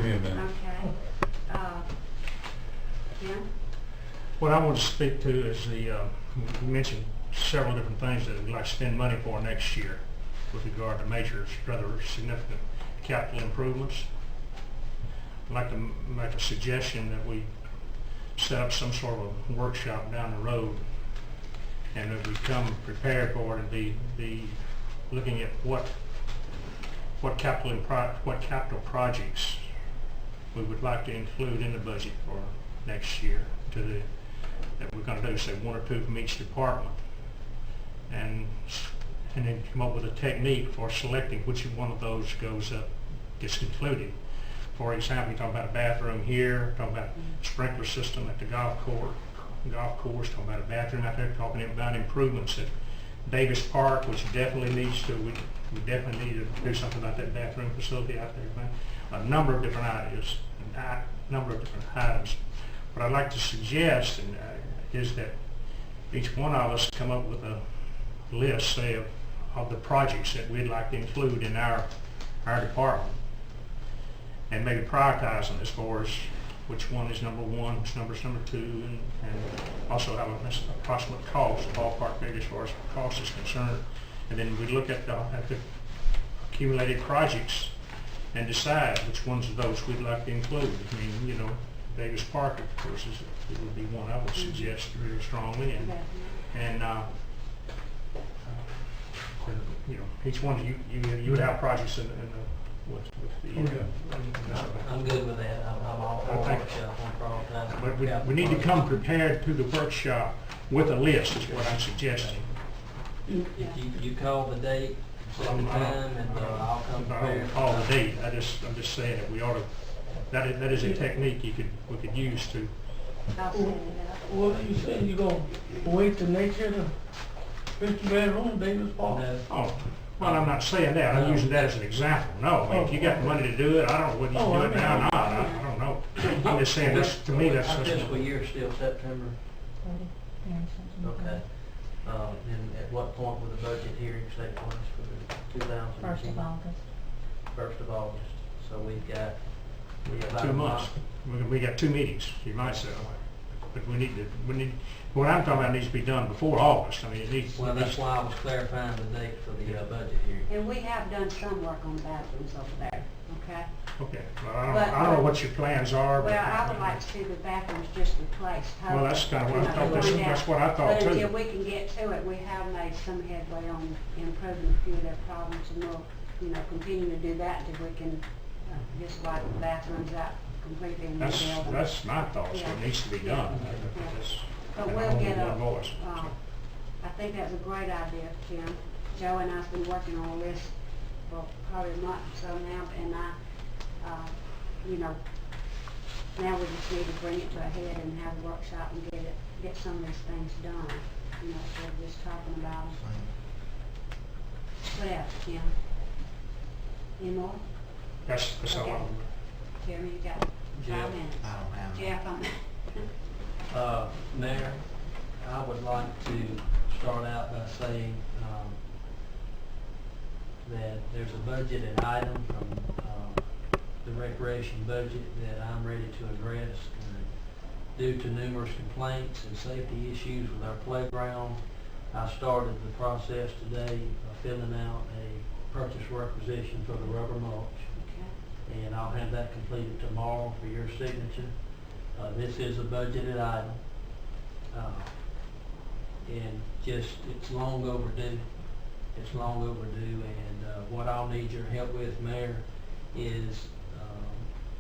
me a minute. Okay. Yeah? What I want to speak to is the, you mentioned several different things that we'd like to spend money for next year with regard to major, rather significant capital improvements. I'd like to make a suggestion that we set up some sort of a workshop down the road and that we come prepared for it and be looking at what capital projects we would like to include in the budget for next year that we're going to do, say 1 or 2 from each department, and then come up with a technique for selecting which one of those gets included. For example, you talk about a bathroom here, talk about a sprinkler system at the golf course, talk about a bathroom out there, talking about improvements at Davis Park, which definitely needs to, we definitely need to do something about that bathroom facility out there. A number of different ideas, What I'd like to suggest is that each one of us come up with a list, say, of the projects that we'd like to include in our department, and maybe prioritize them as far as which one is number 1, which number is number 2, and also have an approximate cost, ballpark figure as far as cost is concerned. And then we look at the accumulated projects and decide which ones of those we'd like to include. I mean, you know, Davis Park, of course, it would be one I would suggest really strongly, and you know, each one you would have projects in with the. I'm good with that. I'm all for workshop on prioritize. But we need to come prepared to the workshop with a list, is what I'm suggesting. If you call the date, set the time, and I'll come I prepared. don't call the date. I'm just saying that we ought to. That is a technique we could use to. I'll send it up. What you saying, you gonna wait till next year to fix the bedroom, Davis Park? No. Oh, well, I'm not saying that. I'm using that as an example. No, I mean, if you got the money to do it, I don't know whether you can do it now or not. I don't know. I'm just saying this, to me, that's. Our fiscal year is still September. Okay. And at what point will the budget hearings take place for the 2018? 1st of August. 1st of August. So we've got about 2 a months. month. We got 2 meetings, you might say. But we need, what I'm talking about needs to be done before August. I mean, it needs. Well, that's why I was clarifying the date for the budget hearing. And we have done some work on the bathrooms over there, okay? Okay, well, I don't know what your plans are, but. Well, I would like to see the bathrooms just replaced. Well, that's kind of what I thought, that's what I thought But too. until we can get to it, we have made some headway on improving a few of their problems, and we'll, continue to do that until we can just wipe the bathrooms out completely in the building. That's my thoughts, Yeah. it needs to be done. Yeah. That's- But and we'll only get one voice, I think that's a great idea, Tim. Joe and I've been working on this for probably a month or so now, and now we just need to bring it to a head and have a workshop and get some of these things done, instead of just talking about them. What else, Tim? Any more? That's all Okay. I'm. Jeremy, you got 5 Jeff. minutes. I don't have. Jeff, on that. Mayor, I would like to start out by saying that there's a budgeted item from the recreation budget that I'm ready to address. Due to numerous complaints and safety issues with our playground, I started the process today of filling out a purchase requisition for the rubber mulch. Okay. And I'll have that completed tomorrow for your signature. This is a budgeted item, and it's long overdue. It's long overdue, and what I'll need your help with, Mayor, is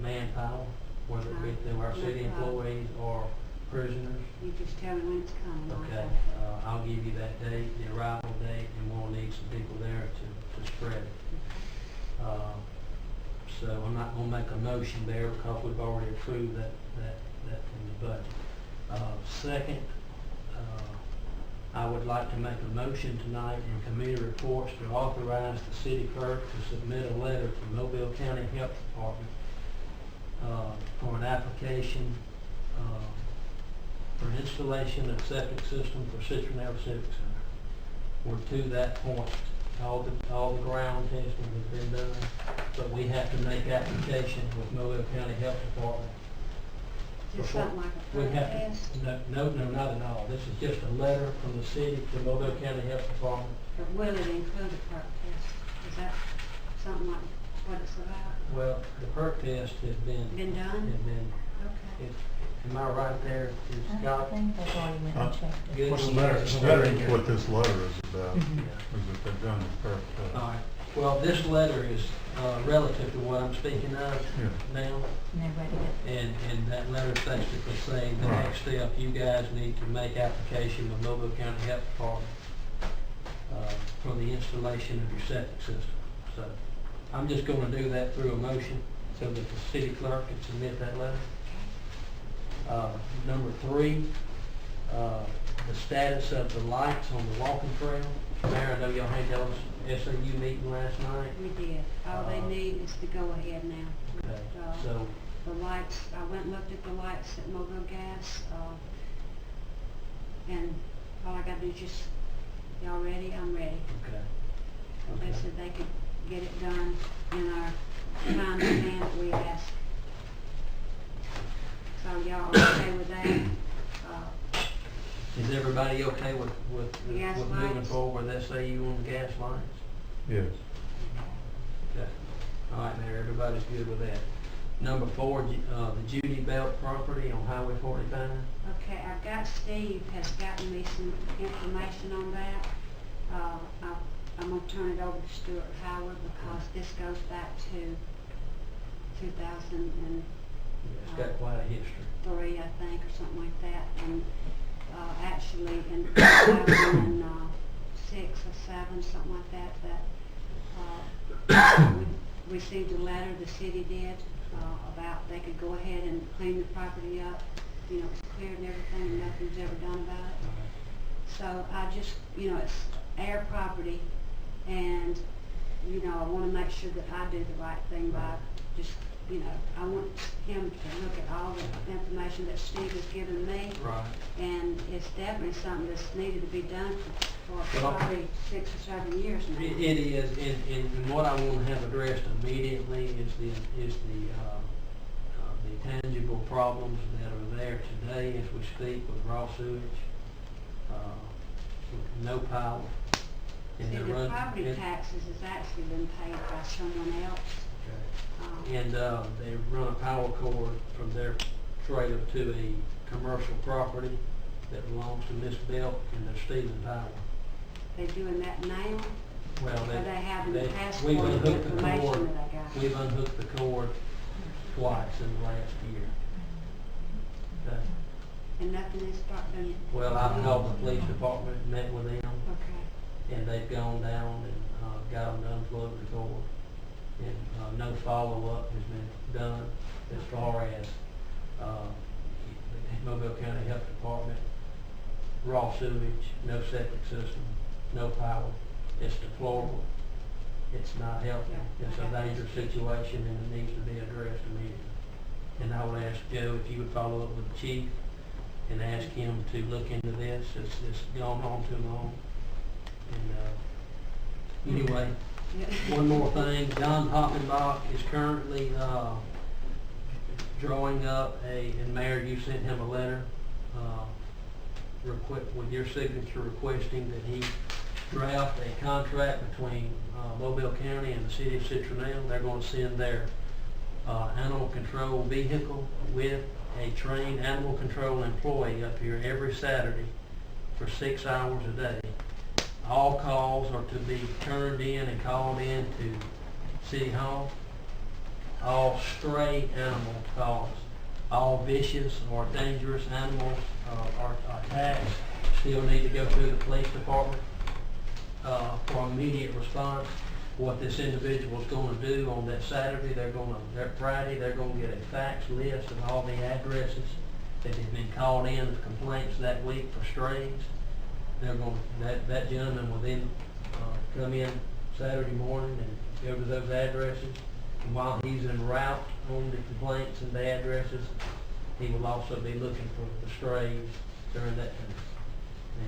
manpower, whether it be through our city employees or prisoners. You just tell me when it's coming. Okay, I'll give you that date, the arrival date, and we'll need some people there to spread it. So I'm not gonna make a motion there because we've already approved that in the budget. Second, I would like to make a motion tonight in committee reports to authorize the city clerk to submit a letter to Mobile County Health Department for an application for installation of septic system for Citronelle Civic Center. We're to that point all the ground testing has been done, but we have to make application with Mobile County Health Department. Just something like a We perk have test, to, no, not at all. This is just a letter from the city to Mobile County Health Department. but will it include a perk test? Is that something like what it's about? Well, the perk test has been. Been done? Okay. Am I right there? Is Scott? I think they've already went and checked it. Good? What's the letter? There's a letter in here. What this letter is about, Mhm. is that they've done the first, All right. Well, this letter is relative to what I'm speaking of Yeah. now. And they're ready to, And that letter is basically saying the Right. next step, you guys need to make application with Mobile County Health Department for the installation of your septic system. So I'm just gonna do that through a motion so that the city clerk can submit that letter. Number 3, the status of the lights on the walking trail. Mayor, I know y'all had y'all's SAU meeting last night. We did. All they need is to go ahead now. Okay, Uh, so, The lights, I went and looked at the lights at Mobile Gas, and all I gotta do is just, y'all ready? I'm ready. okay. They Okay. said they could get it done in our time span that we asked. So y'all are okay with that? Is everybody okay with The gas moving lights? forward with SAU on the gas lines? yes. Okay. All right, Mayor, everybody's good with that. Number 4, the Judy Belt property on Highway 45. Okay, I've got Steve has gotten me some information on that. I'm gonna turn it over to Stuart Howard because this goes back to 2003, It's got quite a history. I think, or something like that. And actually in 2006 or 7, something like that, we received a letter, the city did, about they could go ahead and clean the property up. You know, it's cleared and everything, and nothing's ever done about it. So I just, it's our property, and, I want to make sure that I do the right thing by just, I want him to look at all the information that Steve has given me, Right. and it's definitely something that's needed to be done for Well, probably 6 or 7 years now. It is, and what I want to have addressed immediately is the tangible problems that are there today as we speak with raw sewage, with no power. And See, they're the run- property and- taxes has actually been paid by someone else. And they run a power cord from their trailer to a commercial property that belongs to Miss Belt, and they're stealing power. They doing that now? Well, Or they have in the past we've for the unhooked the information cord, that I got? we've unhooked the cord twice in the last year. Okay. And nothing is been. Well, I called the police department, met with them, Okay. and they've gone down and got them to unplug the cord. And no follow-up has been done as far as the Mobile County Health Department, raw sewage, no septic system, no power. It's deplorable. It's not healthy. It's a dangerous situation, and it needs to be addressed immediately. And I would ask Joe if you would follow up with the chief and ask him to look into this. It's gone on too long. And anyway, one more thing. John Poppenbach is currently drawing up and Mayor, you sent him a letter with your signature requesting that he draft a contract between Mobile County and the city of Citronelle. They're going to send their animal control vehicle with a trained animal control employee up here every Saturday for 6 hours a day. All calls are to be turned in and called in to City Hall. All stray animal calls, all vicious or dangerous animals or attacks still need to go through the police department for immediate response. What this individual is going to do on that Saturday, Friday, they're going to get a fax list of all the addresses that have been called in as complaints that week for strays. That gentleman will then come in Saturday morning and go to those addresses. And while he's en route on the complaints and the addresses, he will also be looking for the strays during that time.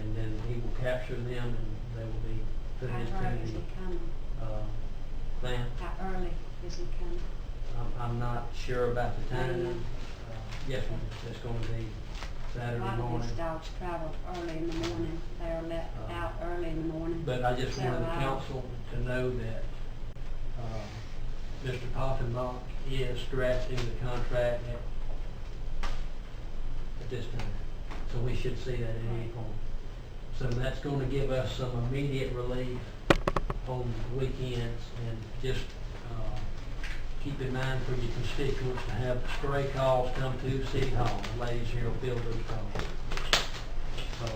And then he will capture them, and they will be put How into early is he the, coming? van. How early is he coming? I'm not sure about the time. Morning. Yes, ma'am, it's gonna be A Saturday lot of morning. these dogs travel early in the morning. They are let out early in the morning. But I just wanted the Several hours. council to know that, Mr. Poffenbach is drafting the contract at this time. So we should see that at any point. So that's gonna give us some immediate relief on weekends, and just, keep in mind for your constituents to have stray calls come to City Hall. The ladies here will field those calls. So,